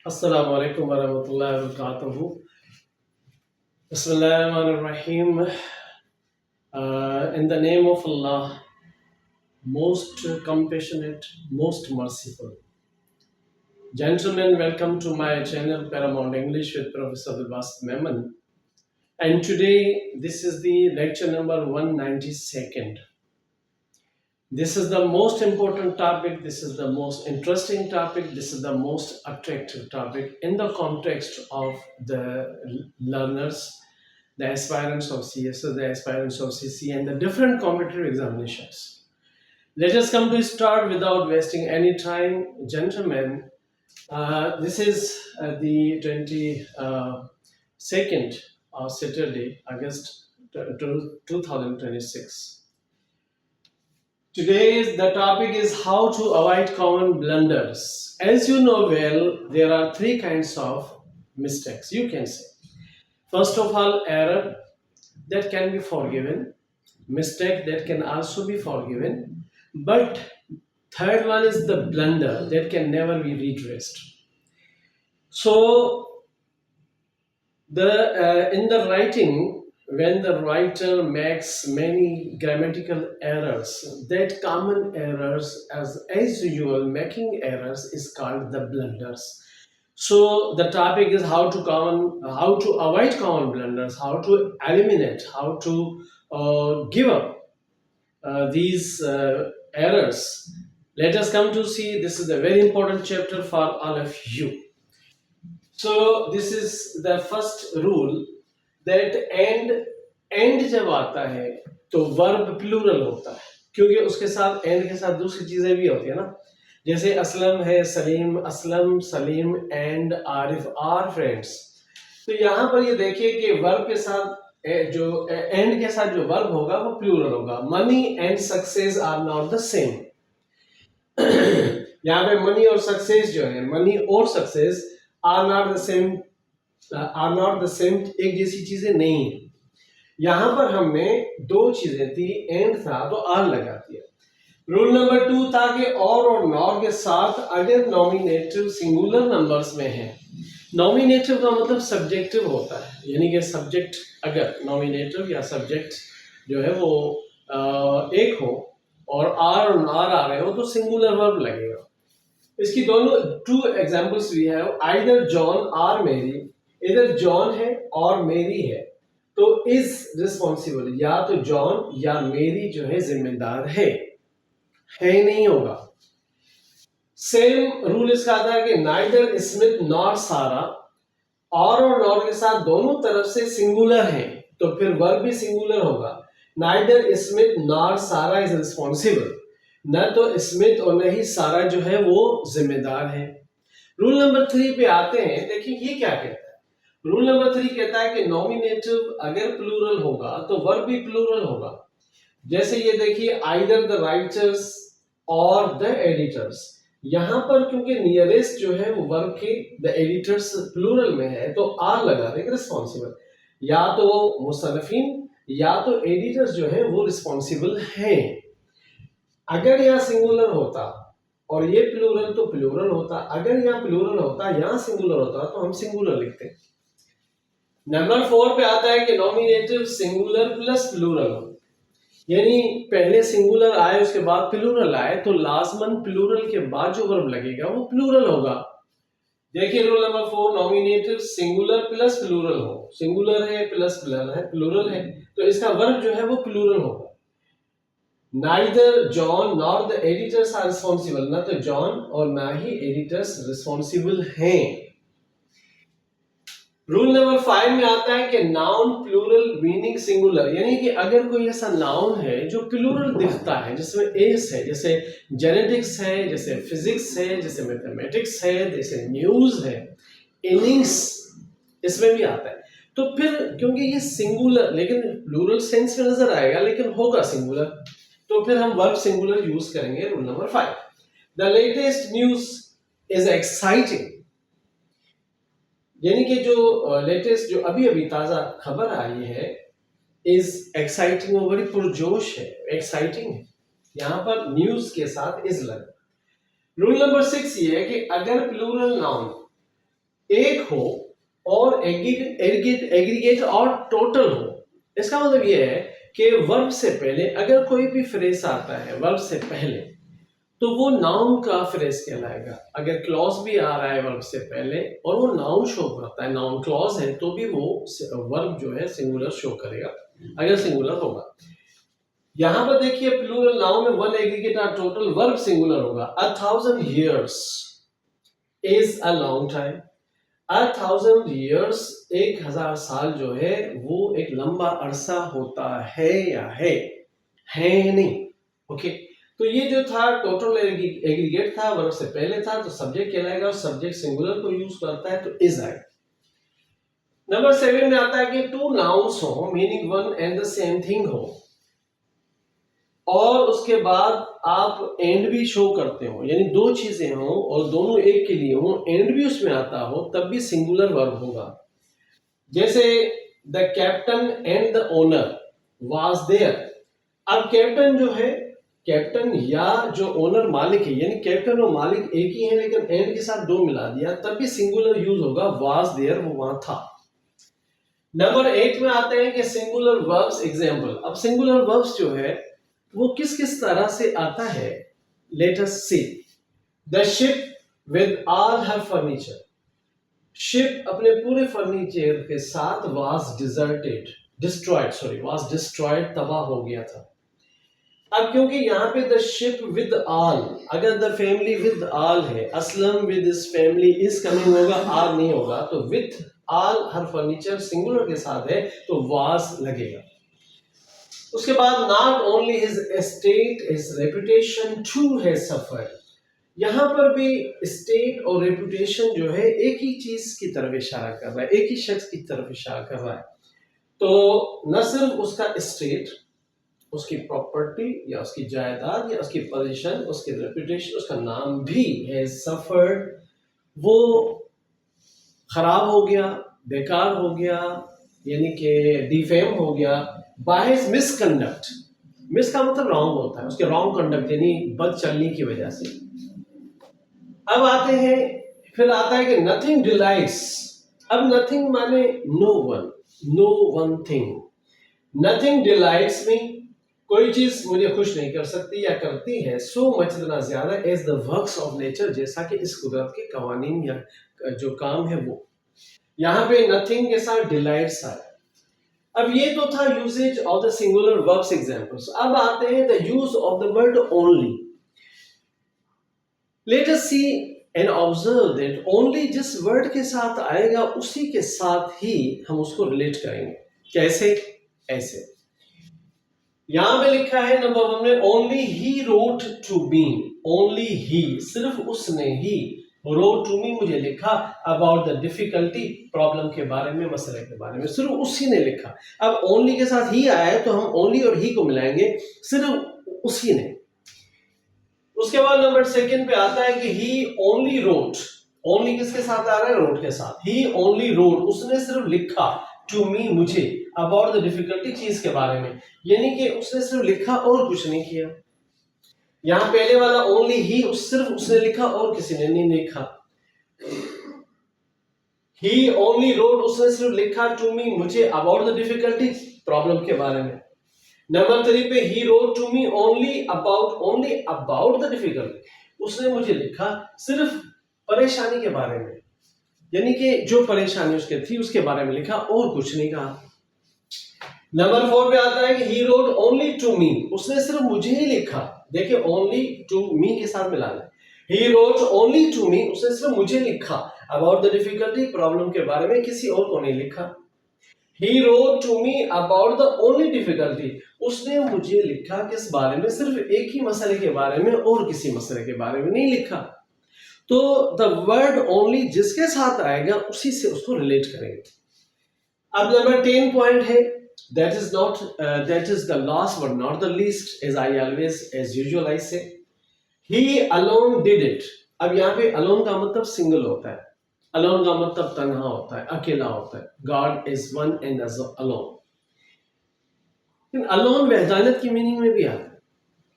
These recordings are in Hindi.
Assalamu alaikum warahmatullahi wabarakatuh. Bismillahirrahmanirrahim. In the name of Allah, most compassionate, most merciful. Gentlemen, welcome to my channel Paramount English with Professor Abdulbasit Memon. And today, this is the lecture number 192nd. This is the most important topic, this is the most interesting topic, this is the most attractive topic in the context of the learners, the aspirants of CSS, the aspirants of CC, and the different competitive examinations. Let us come to start without wasting any time. Gentlemen, this is the 22nd Saturday, August 2026. Today the topic is how to avoid common blunders. As you know well, there are three kinds of mistakes you can say. First of all, error that can be forgiven, mistake that can also be forgiven, but third one is the blunder that can never be redressed. So in the writing, when the writer makes many grammatical errors, that common errors as usual making errors is called the blunders. So the topic is how to avoid common blunders, how to eliminate, how to give up these errors. Let us come to see, this is a very important chapter for all of you. So this is the first rule that end जब आता है तो वर्ब प्लूरल होता है, क्योंकि उसके साथ एंड के साथ दूसरी चीजें भी होती है ना, जैसे असलम है, Salim, Aslam, Salim and Arif are friends. तो यहाँ पर ये देखिए कि वर्ब के साथ जो एंड के साथ जो वर्ब होगा वो प्लूरल होगा। Money and success are not the same. यहाँ पे मनी और सक्सेस जो है, मनी और success are not the same, एक जैसी चीजें नहीं है। यहां पर हमने दो चीजें थी, एंड था तो आर लगा दिया। रूल नंबर 2 था कि और नॉर के साथ अगर नॉमिनेटिव सिंगुलर नंबर्स में है, नॉमिनेटिव का मतलब सब्जेक्टिव होता है, यानी कि सब्जेक्ट अगर नॉमिनेटिव या सब्जेक्ट जो है वो एक हो और आर नॉर आ रहे हो तो सिंगुलर वर्ब लगेगा। इसकी दोनों two examples we have, either John और मेरी, इधर जॉन है और मेरी है तो इज रिस्पॉन्सिबल, या तो जॉन या मेरी जो है जिम्मेदार है नहीं होगा। सेम रूल इसका आता है कि नाइदर स्मिथ नॉर सारा, और नॉर के साथ दोनों तरफ से सिंगुलर है तो फिर वर्ब भी सिंगुलर होगा। नाइदर स्मिथ नॉर सारा इज रिस्पॉन्सिबल, न तो स्मिथ और न ही सारा जो है वो जिम्मेदार है। रूल नंबर 3 पे आते हैं, देखिए ये क्या कहता है। रूल नंबर 3 कहता है कि नॉमिनेटिव अगर प्लूरल होगा तो वर्ब भी प्लूरल होगा। जैसे ये देखिए, आइदर द राइटर्स और द एडिटर्स, यहां पर क्योंकि नियरेस्ट जो है वो वर्ब के द एडिटर्स प्लूरल में है तो आर लगा देंगे रिस्पॉन्सिबल, या तो मुसन्निफिन या तो एडिटर्स जो है वो रिस्पॉन्सिबल हैं। अगर यहाँ सिंगुलर होता और ये प्लूरल तो प्लूरल होता, अगर यहाँ प्लूरल होता यहाँ सिंगुलर होता तो हम सिंगुलर लिखते। नंबर 4 पे आता है कि नॉमिनेटिव सिंगुलर प्लस प्लूरल हो, यानी पहले सिंगुलर आए उसके बाद प्लूरल आए तो लाजमन प्लूरल के बाद जो वर्ब लगेगा वो प्लूरल होगा। देखिए rule number 4, nominative singular plus plural हो, सिंगुलर है प्लस प्लूरल है तो इसका वर्ब जो है वो प्लूरल होगा। Neither John nor the editors are responsible, ना तो जॉन और ना ही एडिटर्स रिस्पॉन्सिबल हैं। रूल नंबर 5 में आता है कि नाउन प्लूरल मीनिंग सिंगुलर, यानी कि अगर कोई ऐसा नाउन है जो प्लूरल दिखता है, जिसमें एस है, जैसे जेनेटिक्स है, जैसे फिजिक्स है, जैसे मैथमेटिक्स है, जैसे न्यूज है, इनिंग्स इसमें भी आता है, तो फिर क्योंकि ये सिंगुलर लेकिन प्लूरल सेंस में नजर आएगा लेकिन होगा सिंगुलर, तो फिर हम वर्ब सिंगुलर यूज करेंगे। Rule number 5, the latest news is exciting, यानी कि जो लेटेस्ट जो अभी अभी ताजा खबर आई है इज एक्साइटिंग, वो बड़ी पुरजोश है, एक्साइटिंग है, यहां पर न्यूज के साथ इज लगा। रूल नंबर 6 ये है कि अगर प्लूरल नाउन एक हो और एग्रीगेट और टोटल हो। इसका मतलब ये है कि वर्ब से पहले अगर कोई भी फ्रेज आता है वर्ब से पहले तो वो नाउन का फ्रेज कहलाएगा। अगर क्लॉज भी आ रहा है वर्ब से पहले और वो नाउन शो करता है, नाउन क्लॉज है, तो भी वो वर्ब जो है सिंगुलर शो करेगा अगर सिंगुलर होगा। यहां पर देखिए प्लूरल नाउन में वन एग्रीगेट और टोटल वर्ब सिंगुलर होगा। 1000 years is a long time. 1000 years 1000 साल जो है वो एक लंबा अरसा होता है या है नहीं। ओके, तो ये जो था टोटल एग्रीगेट था, वर्ब से पहले था तो सब्जेक्ट कहलाएगा और सब्जेक्ट सिंगुलर को यूज करता है तो इज आएगा। नंबर 7 में आता है कि टू नाउन्स हो meaning one and the same thing हो और उसके बाद आप एंड भी शो करते हो, यानी दो चीजें हो और दोनों एक के लिए हो, एंड भी उसमें आता हो, तब भी सिंगुलर वर्ब होगा। जैसे the captain and the owner was there. अब कैप्टन जो है, कैप्टन या जो ओनर मालिक है, यानी कैप्टन और मालिक एक ही है लेकिन एंड के साथ दो मिला दिया, तब भी सिंगुलर यूज होगा, वाज देयर, वो वहां था। नंबर 8 में आते हैं कि सिंगुलर वर्ब्स एग्जाम्पल। अब सिंगुलर वर्ब्स जो है वो किस किस तरह से आता है, let us see. The ship with all her furniture. Ship अपने पूरे फर्नीचर के साथ was deserted, destroyed, sorry was destroyed, तबाह हो गया था। अब क्योंकि यहाँ पे द शिप विद ऑल, अगर द फैमिली विद ऑल है, Aslam with his family is coming होगा, आर नहीं होगा, तो with all her furniture singular के साथ है तो वाज लगेगा। उसके बाद not only his estate his reputation too has suffered. यहां पर भी स्टेट और रेपुटेशन जो है एक ही चीज की तरफ इशारा कर रहा है, एक ही शख्स की तरफ इशारा कर रहा है। तो न सिर्फ उसका स्टेट, उसकी प्रॉपर्टी या उसकी जायदाद या उसकी पोजीशन, उसकी रेपुटेशन, उसका नाम भी है सफर्ड, वो खराब हो गया, बेकार हो गया, यानी कि डिफेम हो गया बाय हिज मिसकंडक्ट। मिस का मतलब रॉन्ग होता है, उसके रॉन्ग कंडक्ट यानी बद चलने की वजह से। अब आते हैं, फिर आता है कि नथिंग डिलाइट्स। अब नथिंग माने no one, no one thing. Nothing delights me, कोई चीज मुझे खुश नहीं कर सकती या करती है, सो मच, इतना ज्यादा, as the works of nature, जैसा कि इस कुदरत के कवानीन या जो काम है वो। यहाँ पे नथिंग के साथ डिलाइट्स आया। अब ये तो था usage of the singular verbs examples. अब आते हैं the use of the word only. Let us see and observe that only जिस वर्ड के साथ आएगा उसी के साथ ही हम उसको रिलेट करेंगे। कैसे? ऐसे यहां पे लिखा है नंबर 1 में, ओनली ही रोट टू मी। ओनली ही, सिर्फ उसने ही, रोट टू मी, मुझे लिखा, अबाउट द डिफिकल्टी, प्रॉब्लम के बारे में, मसले के बारे में, सिर्फ उसी ने लिखा। अब ओनली के साथ ही आया है तो हम ओनली और ही को मिलाएंगे, सिर्फ उसी ने। उसके बाद नंबर 2 पे आता है कि ही ओनली रोट। ओनली किसके साथ आ रहा है? रोट के साथ। ही ओनली रोट, उसने सिर्फ लिखा, टू मी, मुझे, अबाउट द डिफिकल्टी, चीज के बारे में, यानी कि उसने सिर्फ लिखा और कुछ नहीं किया। यहां पहले वाला ओनली ही, सिर्फ उसने लिखा और किसी ने नहीं लिखा। ही ओनली रोट, उसने सिर्फ लिखा, टू मी, मुझे, अबाउट द डिफिकल्टी, प्रॉब्लम के बारे में। नंबर 3 पे, he wrote to me only about the difficulty, उसने मुझे लिखा सिर्फ परेशानी के बारे में, यानी कि जो परेशानी उसके थी उसके बारे में लिखा और कुछ नहीं कहा। नंबर 4 पे आता है कि he wrote only to me, उसने सिर्फ मुझे ही लिखा। देखिए ओनली टू मी के साथ मिलाना। He wrote only to me, उसने सिर्फ मुझे लिखा, अबाउट द डिफिकल्टी, प्रॉब्लम के बारे में, किसी और को नहीं लिखा। He wrote to me about the only difficulty, उसने मुझे लिखा किस बारे में? सिर्फ एक ही मसले के बारे में और किसी मसले के बारे में नहीं लिखा। तो द वर्ड ओनली जिसके साथ आएगा उसी से उसको रिलेट करेंगे। अब नंबर 10 पॉइंट है, that is not, that is the last but not the least, as I always as usual I say, he alone did it. अब यहाँ पे अलोन का मतलब सिंगल होता है, अलोन का मतलब तन्हा होता है, अकेला होता है। God is one and alone. लेकिन अलोन वहदानियत की मीनिंग में भी आता है,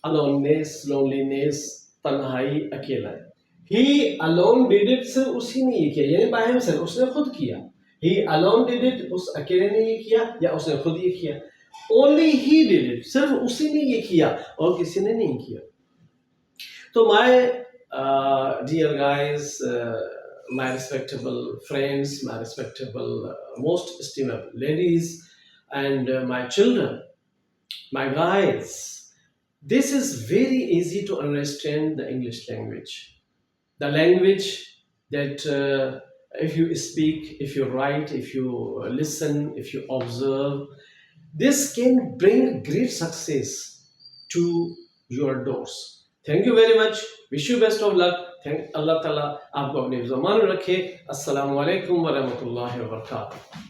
अलोननेस, लोनलीनेस, तन्हाई, अकेला है। ही अलोन डिड इट, सिर्फ उसी ने ये किया, यानी बाय हिमसेल्फ, उसने खुद किया। ही अलोन डिड इट, उस अकेले ने ये किया या उसने खुद ये किया। ओनली ही डिड इट, सिर्फ उसी ने ये किया और किसी ने नहीं किया। तो my dear guys, my respectable friends, my respectable, most estimable ladies, and my children, my guys, this is very easy to understand the English language. The language that if you speak, if you write, if you listen, if you observe, this can bring great success to your doors. Thank you very much. Wish you best of luck. Thank Allah Ta'ala आपको अपने ज़मान में रखे। अस्सलामु अलैकुम व रहमतुल्लाहि व बरकातुहू।